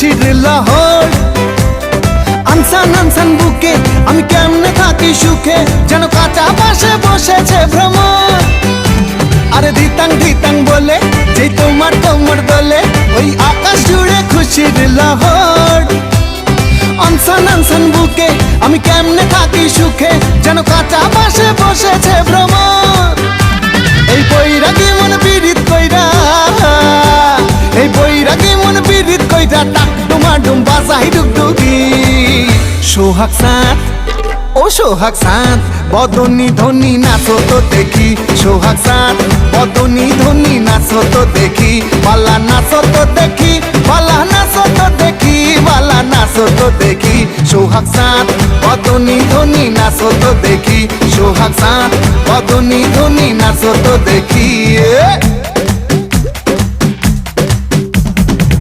খুশির লহর। আনসান আনসান বুকে আমি কেমনে থাকি সুখে, যেন কাঁচা পাশে বসেছে ভ্রমর। আরে ধিতাং ধিতাং বলে যেই তোমার কোমর দোলে, ওই আকাশ জুড়ে খুশির লহর। আনসান আনসান বুকে আমি কেমনে থাকি সুখে, যেন কাঁচা পাশে বসেছে ভ্রমর। এই বৈরাগী মন পীড়িত কইরা, এই বৈরাগী মন পীড়িত কইরা টাক ডুমা ডুম বাজাই ডুগডুগি। সোহাগ সাঁত ও সোহাগ সাঁত, বদনী ধ্বনি নাচো তো দেখি। সোহাগ সাঁত বদনী ধ্বনি নাচো তো দেখি, বালা নাচো তো দেখি, বালা নাচো তো দেখি, বালা নাচো তো দেখি। সোহাগ সাঁত বদনী ধ্বনি নাচো তো দেখি, সোহাগ সাঁত বদনী ধ্বনি নাচো তো দেখি।